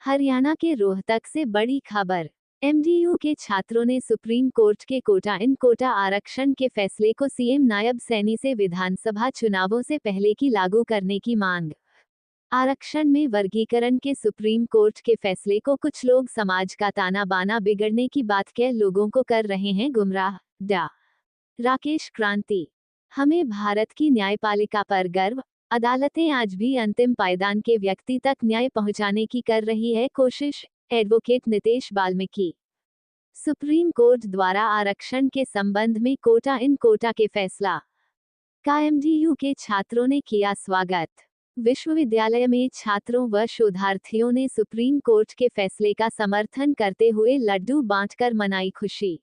हरियाणा के रोहतक से बड़ी खबर। एमडीयू के छात्रों ने सुप्रीम कोर्ट के कोटा इन कोटा आरक्षण के फैसले को सीएम नायब सैनी से विधानसभा चुनावों से पहले की लागू करने की मांग। आरक्षण में वर्गीकरण के सुप्रीम कोर्ट के फैसले को कुछ लोग समाज का ताना बाना बिगड़ने की बात कह लोगों को कर रहे हैं गुमराह। राकेश क्रांति। हमें भारत की न्यायपालिका पर गर्व। अदालतें आज भी अंतिम पायदान के व्यक्ति तक न्याय पहुंचाने की कर रही है कोशिश। Advocate Nitesh Balmiki. Supreme court द्वारा आरक्षण के संबंध में कोटा इन कोटा के फैसला का एमडीयू के छात्रों ने किया स्वागत। विश्वविद्यालय में छात्रों व शोधार्थियों ने सुप्रीम कोर्ट के फैसले का समर्थन करते हुए लड्डू बांटकर मनाई खुशी।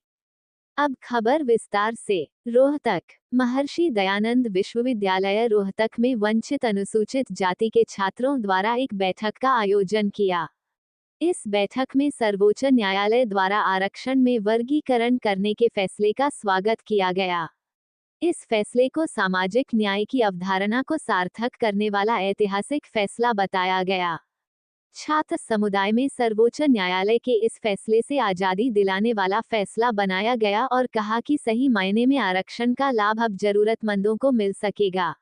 अब खबर विस्तार से। रोहतक। महर्षि दयानंद विश्वविद्यालय रोहतक में वंचित अनुसूचित जाति के छात्रों द्वारा एक बैठक का आयोजन किया। इस बैठक में सर्वोच्च न्यायालय द्वारा आरक्षण में वर्गीकरण करने के फैसले का स्वागत किया गया। इस फैसले को सामाजिक न्याय की अवधारणा को सार्थक करने वाला ऐतिहासिक फैसला बताया गया। छात्र समुदाय में सर्वोच्च न्यायालय के इस फैसले से आजादी दिलाने वाला फैसला बनाया गया और कहा कि सही मायने में आरक्षण का लाभ अब जरूरतमंदों को मिल सकेगा।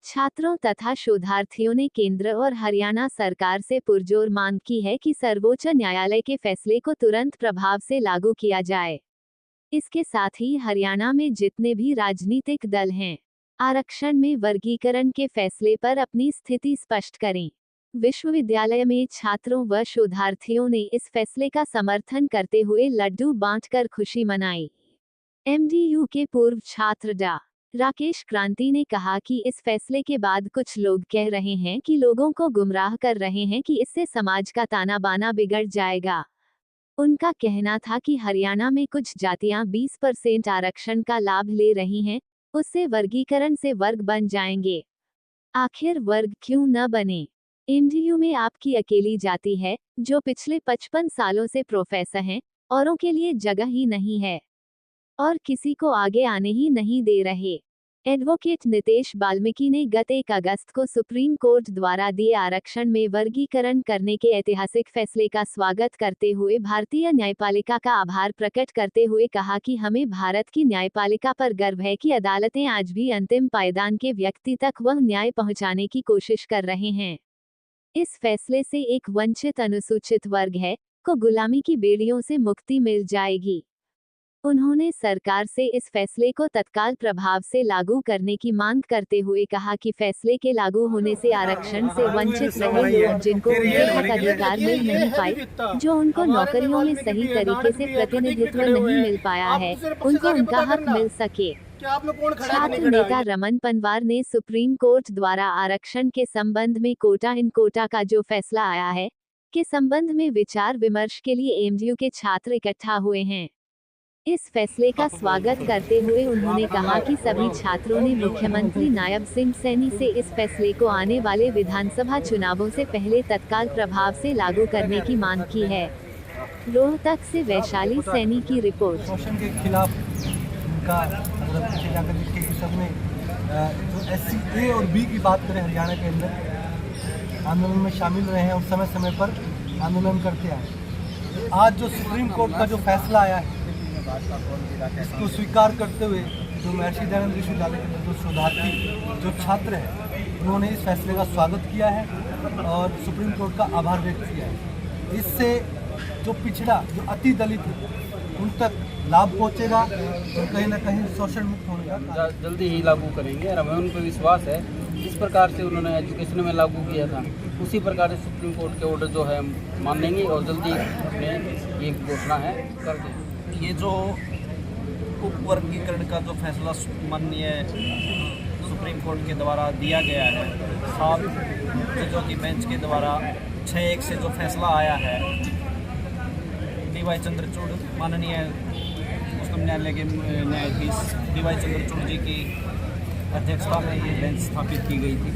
छात्रों तथा शोधार्थियों ने केंद्र और हरियाणा सरकार से पुरजोर मांग की है कि सर्वोच्च न्यायालय के फैसले को तुरंत प्रभाव से लागू किया जाए। इसके साथ ही हरियाणा में जितने भी राजनीतिक दल हैं, आरक्षण में वर्गीकरण के फैसले पर अपनी स्थिति स्पष्ट करें। विश्वविद्यालय में छात्रों व शोधार्थियों ने इस फैसले का समर्थन करते हुए लड्डू बांटकर खुशी मनाई। एमडीयू के पूर्व छात्र राकेश क्रांति ने कहा कि इस फैसले के बाद कुछ लोग कह रहे हैं कि लोगों को गुमराह कर रहे हैं कि इससे समाज का ताना बाना बिगड़ जाएगा। उनका कहना था कि हरियाणा में कुछ जातियां 20% आरक्षण का लाभ ले रही हैं, उससे वर्गीकरण से वर्ग बन जाएंगे। आखिर वर्ग क्यों न बने? एमडीयू में आपकी अकेली जाति है जो पिछले 55 सालों से प्रोफेसर हैं, औरों के लिए जगह ही नहीं है और किसी को आगे आने ही नहीं दे रहे। एडवोकेट नितेश बाल्मीकि ने गत 1 अगस्त को सुप्रीम कोर्ट द्वारा दिए आरक्षण में वर्गीकरण करने के ऐतिहासिक फैसले का स्वागत करते हुए भारतीय न्यायपालिका का आभार प्रकट करते हुए कहा कि हमें भारत की न्यायपालिका पर गर्व है कि अदालतें आज भी अंतिम पायदान के व्यक्ति तक वह न्याय पहुंचाने की कोशिश कर रहे हैं। इस फैसले से एक वंचित अनुसूचित वर्ग है को गुलामी की बेड़ियों से मुक्ति मिल जाएगी। उन्होंने सरकार से इस फैसले को तत्काल प्रभाव से लागू करने की मांग करते हुए कहा कि फैसले के लागू होने से आरक्षण से वंचित रहे लोग जिनको उनके हक अधिकार मिल नहीं पाए, जो उनको नौकरियों में सही तरीके से प्रतिनिधित्व नहीं मिल पाया है, उनको उनका हक मिल सके। छात्र नेता रमन पनवार ने सुप्रीम कोर्ट द्वारा आरक्षण के संबंध में कोटा इन कोटा का जो फैसला आया है के संबंध में विचार विमर्श के लिए एमडीयू के छात्र इकट्ठा हुए हैं। इस फैसले का स्वागत करते हुए उन्होंने कहा कि सभी छात्रों ने मुख्यमंत्री नायब सिंह सैनी से इस फैसले को आने वाले विधानसभा चुनावों से पहले तत्काल प्रभाव से लागू करने की मांग की है। रोहतक से वैशाली सैनी की रिपोर्ट। जो SC और B की बात करें, हरियाणा के अंदर आंदोलन में शामिल रहे हैं और समय समय पर आंदोलन करते आए। आज जो सुप्रीम कोर्ट का जो फैसला आया है, इसको स्वीकार करते हुए जो महर्षि दयानंद विश्वविद्यालय के जो शोधार्थी जो छात्र हैं, उन्होंने इस फैसले का स्वागत किया है और सुप्रीम कोर्ट का आभार व्यक्त किया है। इससे जो पिछड़ा जो अति दलित है उन तक लाभ पहुंचेगा और कहीं ना कहीं शोषण मुक्त होने का जल्दी ही लागू करेंगे और हमें उन पर विश्वास है। जिस प्रकार से उन्होंने एजुकेशन में लागू किया था, उसी प्रकार से सुप्रीम कोर्ट के ऑर्डर जो है मानेंगे और जल्दी में ये घोषणा है कर देंगे। ये जो उप वर्गीकरण का जो फैसला माननीय सुप्रीम कोर्ट के द्वारा दिया गया है, 7 जजों की बेंच के द्वारा 6-1 से जो फैसला आया है, DY चंद्रचूड़ माननीय उच्चतम न्यायालय के न्यायाधीश DY चंद्रचूड़ जी की अध्यक्षता में ये बेंच स्थापित की गई थी।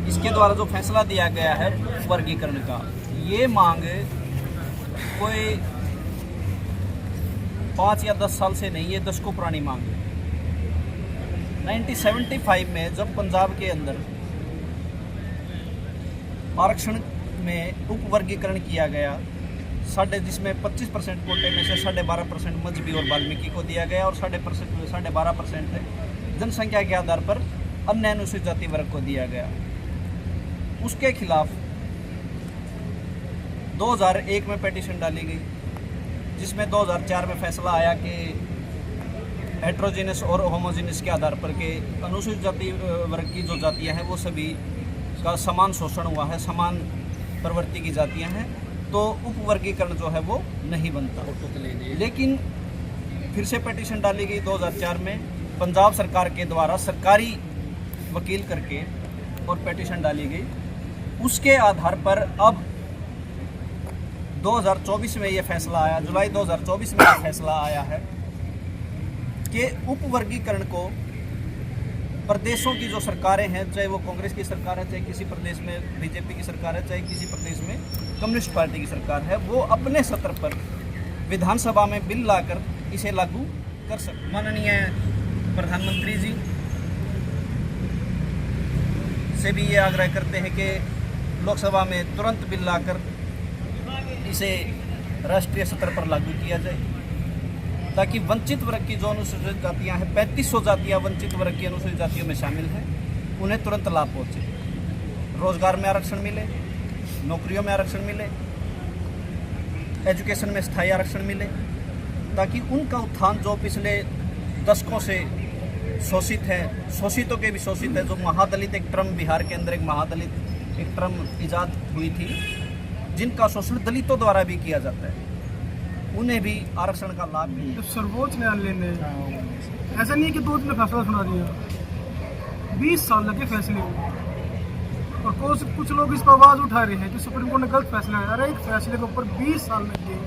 इसके द्वारा जो फैसला दिया गया है वर्गीकरण का, ये मांग कोई 5 या 10 साल से नहीं, ये दशकों पुरानी मांग है। 1975 में जब पंजाब के अंदर आरक्षण जिसमें उपवर्गीकरण किया गया, जिसमें 25% कोटे में से 12.5% मजबी और वाल्मीकि को दिया गया और 12.5% जनसंख्या के आधार पर अन्य अनुसूचित जाति वर्ग को दिया गया। उसके खिलाफ 2001 में पिटीशन डाली गई, जिसमें 2004 में फैसला आया कि हेट्रोजीनस और होमोजीनस के आधार पर के अनुसूचित जाति वर्ग की जो जातियां हैं वो सभी का समान शोषण हुआ है, समान प्रवृत्ति की जातियां हैं, तो उपवर्गीकरण जो है वो नहीं बनता। लेकिन फिर से पिटीशन डाली गई 2004 में पंजाब सरकार के द्वारा सरकारी वकील करके और पिटीशन डाली गई। उसके आधार पर अब 2024 में ये फैसला आया, जुलाई 2024 में ये फैसला आया है कि उपवर्गीकरण को प्रदेशों की जो सरकारें हैं, चाहे वो कांग्रेस की सरकार है, चाहे किसी प्रदेश में बीजेपी की सरकार है, चाहे किसी प्रदेश में कम्युनिस्ट पार्टी की सरकार है, वो अपने सत्र पर विधानसभा में बिल लाकर इसे लागू कर सकते। माननीय प्रधानमंत्री जी से भी ये आग्रह करते हैं कि लोकसभा में तुरंत बिल लाकर इसे राष्ट्रीय स्तर पर लागू किया जाए, ताकि वंचित वर्ग की जो अनुसूचित जातियां हैं, 3500 जातियां वंचित वर्ग की अनुसूचित जातियों में शामिल हैं, उन्हें तुरंत लाभ पहुंचे, रोजगार में आरक्षण मिले, नौकरियों में आरक्षण मिले, एजुकेशन में स्थायी आरक्षण मिले, ताकि उनका उत्थान जो पिछले दशकों से शोषित है, शोषितों के भी शोषित है, जो महादलित एक टर्म बिहार के अंदर एक महादलित एक टर्म इजाद हुई थी, जिनका शोषण दलितों द्वारा भी किया जाता है, उन्हें भी आरक्षण का लाभ मिले। तो सर्वोच्च न्यायालय ने ऐसा नहीं है कि 2 दिन में फैसला सुना दिया, 20 साल लगे फैसले को, और कुछ लोग इस पर आवाज़ उठा रहे हैं कि सुप्रीम कोर्ट ने गलत फैसला है। अरे एक फैसले के ऊपर 20 साल लग गए,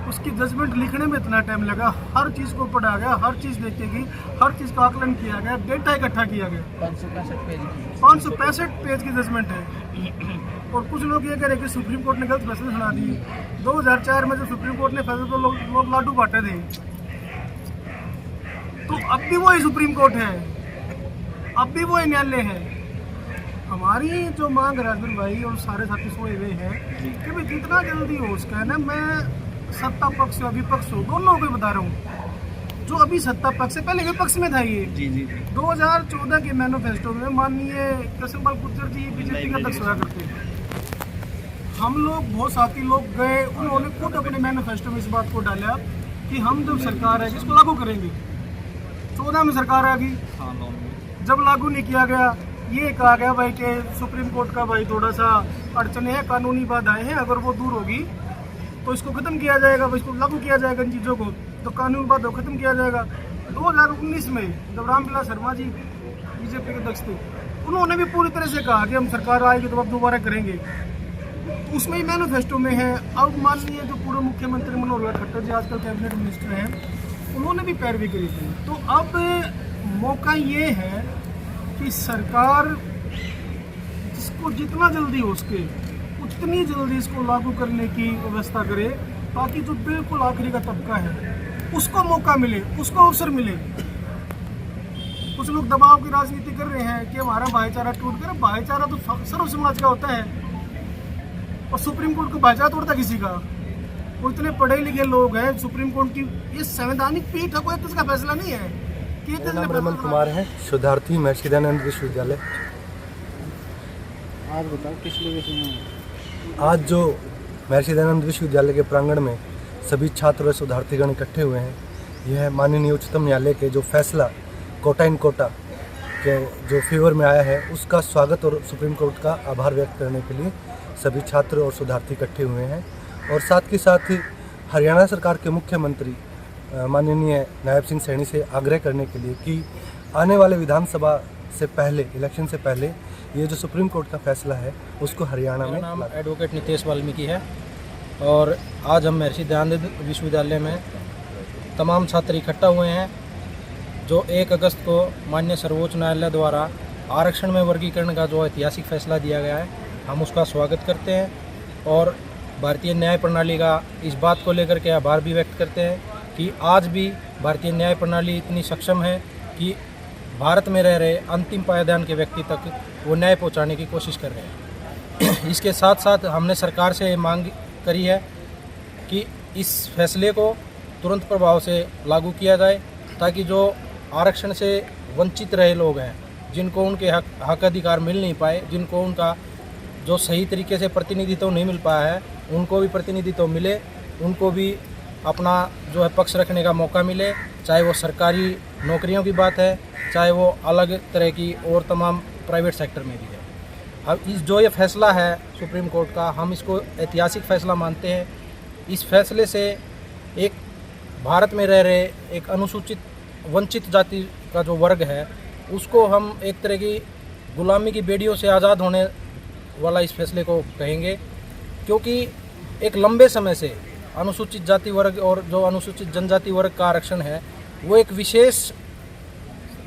उसकी जजमेंट लिखने में इतना टाइम लगा, हर चीज़ को पढ़ा गया, हर चीज़ देखी गई, हर चीज़ का आकलन किया गया, डेटा इकट्ठा किया गया। 565 पेज की जजमेंट है। और कुछ लोग ये कह रहे हैं कि सुप्रीम कोर्ट ने गलत फैसले सुना दिए। 2004 में जो सुप्रीम कोर्ट ने फैसले तो लोग लाडू बांटे थे, तो अब भी वही सुप्रीम कोर्ट है, अब भी वही न्यायालय है। हमारी जो मांग राजवीर भाई और सारे साथी सोए हुए हैं कि भाई जितना जल्दी हो उसका है ना, मैं सत्ता पक्ष हो विपक्ष हो दोनों को बता रहा हूँ। जो अभी सत्ता पक्ष से पहले विपक्ष में था ये, 2014 के मैनिफेस्टो में माननीय कृष्णपाल गुर्जर जी बीजेपी का अध्यक्ष हुआ करते हैं। हम लोग बहुत साथी लोग गए, उन्होंने खुद अपने मैनिफेस्टो में इस बात को डाला कि हम जब सरकार है इसको लागू करेंगे। 14 में सरकार आ गई, जब लागू नहीं किया गया, ये कहा गया भाई कि सुप्रीम कोर्ट का भाई थोड़ा सा अड़चने हैं, कानूनी बाधाएं हैं, अगर वो दूर होगी तो इसको खत्म किया जाएगा, इसको लागू किया जाएगा इन चीज़ों को, तो कानूनी बाधा खत्म किया जाएगा। 2019 में जब रामविलास शर्मा जी बीजेपी के अध्यक्ष थे, उन्होंने भी पूरी तरह से कहा कि हम सरकार आएगी तो अब दोबारा करेंगे, तो उसमें ही मैनिफेस्टो में है। अब माननीय जो पूर्व मुख्यमंत्री मनोहर लाल खट्टर जी आजकल कैबिनेट मिनिस्टर हैं, उन्होंने भी पैरवी करी थी। तो अब मौका ये है कि सरकार जिसको जितना जल्दी हो सके उतनी जल्दी इसको लागू करने की व्यवस्था करे, ताकि जो बिल्कुल आखिरी का तबका है उसको मौका मिले, उसको अवसर मिले। कुछ लोग दबाव की राजनीति कर रहे हैं कि हमारा भाईचारा टूट गया। भाईचारा तो सर्व समाज का होता है, और सुप्रीम कोर्ट को भाईचारा तोड़ता किसी का? वो इतने पढ़े लिखे लोग हैं, सुप्रीम कोर्ट की ये संवैधानिक पीठ है, कोई तो इसका फैसला नहीं है। मेरा नाम रमन कुमार है, शोधार्थी महर्षि दयानंद विश्वविद्यालय। आज बताओ किस लिए आज जो महर्षि दयानंद विश्वविद्यालय के प्रांगण में सभी छात्र और शोधार्थीगण इकट्ठे हुए हैं, यह माननीय उच्चतम न्यायालय के जो फैसला कोटा इन कोटा के जो फेवर में आया है उसका स्वागत और सुप्रीम कोर्ट का आभार व्यक्त करने के लिए सभी छात्र और शोधार्थी इकट्ठे हुए हैं। और साथ ही साथ हरियाणा सरकार के मुख्यमंत्री माननीय नायब सिंह सैनी से आग्रह करने के लिए कि आने वाले विधानसभा से पहले, इलेक्शन से पहले ये जो सुप्रीम कोर्ट का फैसला है उसको हरियाणा में। मेरा नाम एडवोकेट नितेश वाल्मीकि है और आज हम महर्षि दयानंद विश्वविद्यालय में तमाम छात्र इकट्ठा हुए हैं। जो 1 अगस्त को माननीय सर्वोच्च न्यायालय द्वारा आरक्षण में वर्गीकरण का जो ऐतिहासिक फैसला दिया गया है, हम उसका स्वागत करते हैं और भारतीय न्याय प्रणाली का इस बात को लेकर के आभार भी व्यक्त करते हैं कि आज भी भारतीय न्याय प्रणाली इतनी सक्षम है कि भारत में रह रहे अंतिम पायदान के व्यक्ति तक वो न्याय पहुंचाने की कोशिश कर रहे हैं। इसके साथ साथ हमने सरकार से मांग करी है कि इस फैसले को तुरंत प्रभाव से लागू किया जाए, ताकि जो आरक्षण से वंचित रहे लोग हैं, जिनको उनके हक अधिकार मिल नहीं पाए, जिनको उनका जो सही तरीके से प्रतिनिधित्व नहीं मिल पाया है, उनको भी प्रतिनिधित्व मिले, उनको भी अपना जो है पक्ष रखने का मौका मिले, चाहे वो सरकारी नौकरियों की बात है, चाहे वो अलग तरह की और तमाम प्राइवेट सेक्टर में भी है। अब जो ये फैसला है सुप्रीम कोर्ट का, हम इसको ऐतिहासिक फैसला मानते हैं। इस फैसले से एक भारत में रह रहे एक अनुसूचित वंचित जाति का जो वर्ग है, उसको हम एक तरह की गुलामी की बेड़ियों से आज़ाद होने वाला इस फैसले को कहेंगे, क्योंकि एक लंबे समय से अनुसूचित जाति वर्ग और जो अनुसूचित जनजाति वर्ग का आरक्षण है, वो एक विशेष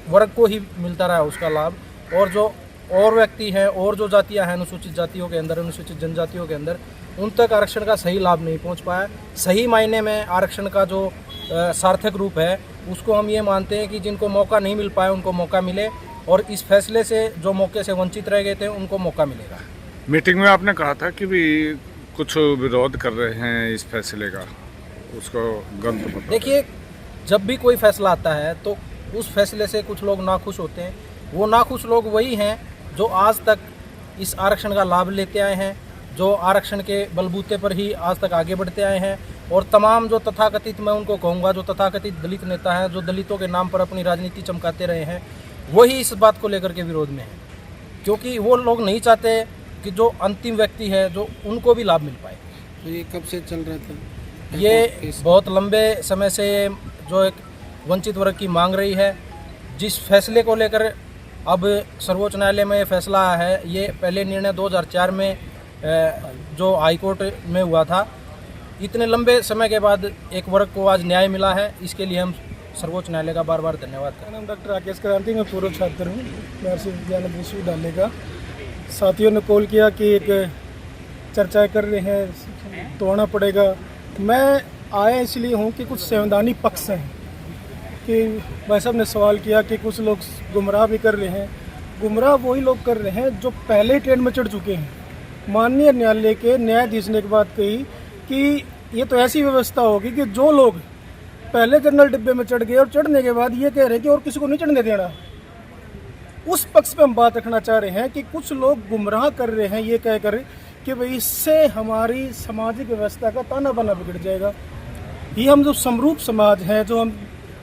वर्ग को ही मिलता रहा है उसका लाभ, और जो और व्यक्ति हैं और जो जातियां हैं अनुसूचित जातियों के अंदर, अनुसूचित जनजातियों के अंदर, उन तक आरक्षण का सही लाभ नहीं पहुंच पाया। सही मायने में आरक्षण का जो सार्थक रूप है, उसको हम ये मानते हैं कि जिनको मौका नहीं मिल पाया उनको मौका मिले, और इस फैसले से जो मौके से वंचित रह गए थे उनको मौका मिलेगा। मीटिंग में आपने कहा था कि भी कुछ विरोध कर रहे हैं इस फैसले का, उसको गलत बताओ। देखिए, जब भी कोई फैसला आता है तो उस फैसले से कुछ लोग नाखुश होते हैं। वो नाखुश लोग वही हैं जो आज तक इस आरक्षण का लाभ लेते आए हैं, जो आरक्षण के बलबूते पर ही आज तक आगे बढ़ते आए हैं, और तमाम जो तथाकथित, मैं उनको कहूँगा, जो तथाकथित दलित नेता हैं, जो दलितों के नाम पर अपनी राजनीति चमकाते रहे हैं, वही इस बात को लेकर के विरोध में है, क्योंकि वो लोग नहीं चाहते कि जो अंतिम व्यक्ति है जो उनको भी लाभ मिल पाए। तो ये कब से चल रहा था? ये बहुत लंबे समय से जो एक वंचित वर्ग की मांग रही है, जिस फैसले को लेकर अब सर्वोच्च न्यायालय में फैसला आया है, ये पहले निर्णय 2004 में जो हाईकोर्ट में हुआ था। इतने लंबे समय के बाद एक वर्ग को आज न्याय मिला है, इसके लिए हम सर्वोच्च न्यायालय का बार बार धन्यवाद करते हैं। मेरा नाम डॉक्टर राकेश क्रांति, मैं पूर्व छात्र हूँ महर्षि विद्यानंद विश्वविद्यालय का। साथियों ने कॉल किया कि एक चर्चा कर रहे हैं तो आना पड़ेगा। मैं आया इसलिए हूँ कि कुछ संवैधानिक पक्ष हैं, कि भाई साहब ने सवाल किया कि कुछ लोग गुमराह भी कर रहे हैं। गुमराह वही लोग कर रहे हैं जो पहले ट्रेन में चढ़ चुके हैं। माननीय न्यायालय के न्यायाधीश ने एक बात कही कि ये तो ऐसी व्यवस्था होगी कि जो लोग पहले जनरल डिब्बे में चढ़ गए और चढ़ने के बाद ये कह रहे हैं कि और किसी को नहीं चढ़ने देना, उस पक्ष पे हम बात रखना चाह रहे हैं कि कुछ लोग गुमराह कर रहे हैं ये कहकर कि भाई इससे हमारी सामाजिक व्यवस्था का ताना बाना बिगड़ जाएगा। ये हम जो समरूप समाज हैं, जो हम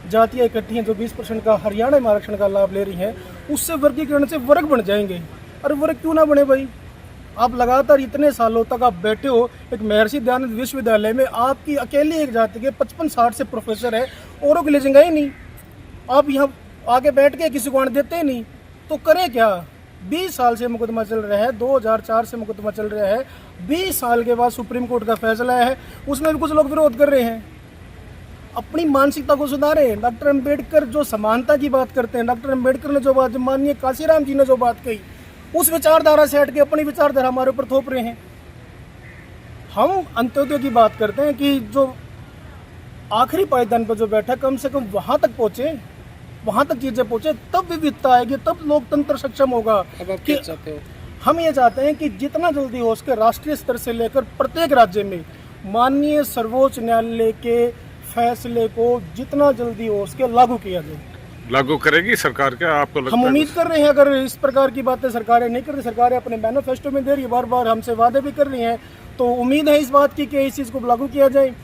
जातियाँ इकट्ठी हैं, जो 20% का हरियाणा में आरक्षण का लाभ ले रही हैं, उससे वर्गीकरण से वर्ग बन जाएंगे। अरे वर्ग क्यों ना बने भाई? आप लगातार इतने सालों तक आप बैठे हो एक महर्षि दयानंद विश्वविद्यालय में, आपकी अकेली एक जाति के 55-60 से प्रोफेसर है, औरों के लिए जगह ही नहीं। आप यहाँ आके बैठ के किसी को आने देते ही नहीं, तो करें क्या? 20 साल से मुकदमा चल रहा है, 2004 से मुकदमा चल रहा है। 20 साल के बाद सुप्रीम कोर्ट का फैसला है, उसमें भी कुछ लोग विरोध कर रहे हैं। अपनी मानसिकता को सुधारें। डॉक्टर अम्बेडकर जो समानता की बात करते हैं, डॉक्टर अम्बेडकर ने जो बात, माननीय काशीराम जी ने जो बात कही, उस विचारधारा से हट के अपनी विचारधारा हमारे ऊपर थोप रहे हैं। हम अंत्योदय की बात करते हैं कि जो आखिरी पायदान पर जो बैठा, कम से कम वहां तक पहुंचे, वहां तक चीजें पहुंचे, तब विविधता आएगी, तब लोकतंत्र सक्षम होगा। अब आप क्या चाहते हो? हम ये चाहते हैं कि जितना जल्दी हो सके राष्ट्रीय स्तर से लेकर प्रत्येक राज्य में माननीय सर्वोच्च न्यायालय के फैसले को जितना जल्दी हो सके लागू किया जाए। लागू करेगी सरकार? क्या आपको लगता हम है? उम्मीद कर रहे हैं, अगर इस प्रकार की बातें सरकारें नहीं कर रही, सरकारें अपने मैनिफेस्टो में दे रही, बार बार हमसे वादे भी कर रही हैं, तो उम्मीद है इस बात की कि इस चीज़ को लागू किया जाए।